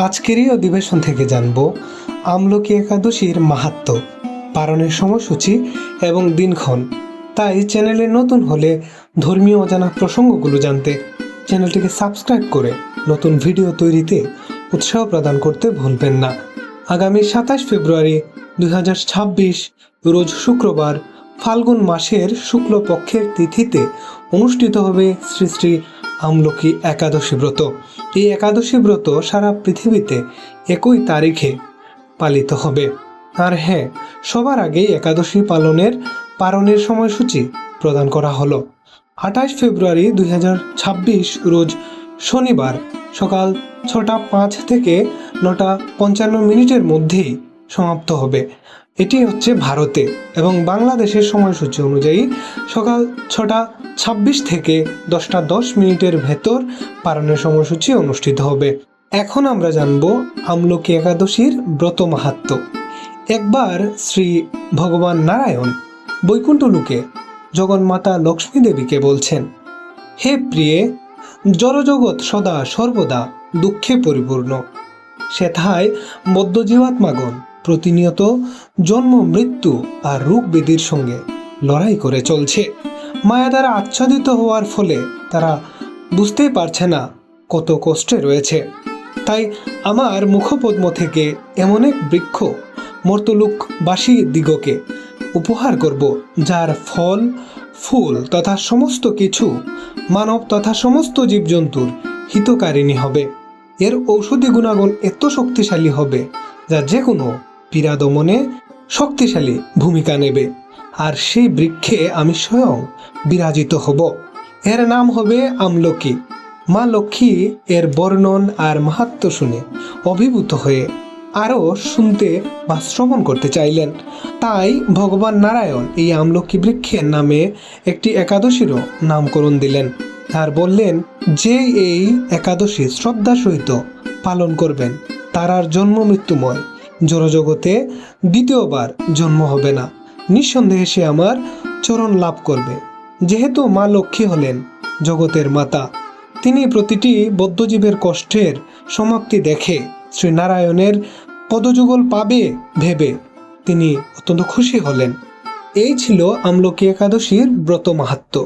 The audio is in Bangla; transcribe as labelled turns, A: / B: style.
A: আজকের এই অধিবেশন থেকে জানব আমলকি একাদশীর মাহাত্ম্য, পালনের সময়সূচি এবং দিনক্ষণ। তাই চ্যানেলে নতুন হলে ধর্মীয় অজানা প্রসঙ্গগুলো জানতে চ্যানেলটিকে সাবস্ক্রাইব করে নতুন ভিডিও তৈরিতে উৎসাহ প্রদান করতে ভুলবেন না। আগামী 27 ফেব্রুয়ারি 2026 রোজ শুক্রবার ফাল্গুন মাসের শুক্লপক্ষের তিথিতে অনুষ্ঠিত হবে শ্রী শ্রী আমলকি একাদশী ব্রত। এই একাদশী ব্রত সারা পৃথিবীতে একই তারিখে পালিত হবে। আর হ্যাঁ, সবার আগেই একাদশী পালনের সময়সূচি প্রদান করা হলো। 28 ফেব্রুয়ারি 2026 রোজ শনিবার সকাল 6:05 থেকে 9:55 মধ্যেই সমাপ্ত হবে। এটি হচ্ছে ভারতে, এবং বাংলাদেশের সময়সূচি অনুযায়ী সকাল 6:26 থেকে 10:10 ভেতর পালনের সময়সূচি অনুষ্ঠিত হবে। এখন আমরা জানব আমলকি একাদশীর ব্রত মাহাত্ম্য। একবার শ্রী ভগবান নারায়ণ বৈকুণ্ঠ লোকে জগন্মাতা লক্ষ্মী দেবীকে বলছেন, হে প্রিয়ে, জড়জগৎ সদা সর্বদা দুঃখে পরিপূর্ণ। সেথায় বদ্ধজীবাত্মাগণ প্রতিনিয়ত জন্ম মৃত্যু আর রোগ ব্যাধির সঙ্গে লড়াই করে চলছে। মায়া দ্বারা আচ্ছাদিত হওয়ার ফলে তারা বুঝতেই পারছে না কত কষ্টে রয়েছে। তাই আমার মুখপদ্ম থেকে এমন এক বৃক্ষ মর্তলোকবাসী দিগকে উপহার করব, যার ফল ফুল তথা সমস্ত কিছু মানব তথা সমস্ত জীবজন্তুর হিতকারিণী হবে। এর ঔষধি গুণাগুণ এত শক্তিশালী হবে যা যে কোনো পীড়া দমনে শক্তিশালী ভূমিকা নেবে। আর সেই বৃক্ষে আমি স্বয়ং বিরাজিত হব। এর নাম হবে আমলকি। মা লক্ষ্মী এর বর্ণন আর মাহাত্ম্য শুনে অভিভূত হয়ে আরও শুনতে বা শ্রবণ করতে চাইলেন। তাই ভগবান নারায়ণ এই আমলকি বৃক্ষের নামে একটি একাদশীরও নামকরণ দিলেন। আর বললেন, যে এই একাদশী শ্রদ্ধা সহিত পালন করবেন তার আর জন্ম মৃত্যুময় জড়জগতে দ্বিতীয়বার জন্ম হবে না। নিঃসন্দেহে সে আমার চরণ লাভ করবে। যেহেতু মা লক্ষ্মী হলেন জগতের মাতা, তিনি প্রতিটি বদ্ধজীবের কষ্টের সমাপ্তি দেখে শ্রীনারায়ণের পদযুগল পাবে ভেবে তিনি অত্যন্ত খুশি হলেন। এই ছিল আমলকি একাদশীর ব্রত মাহাত্ম্য।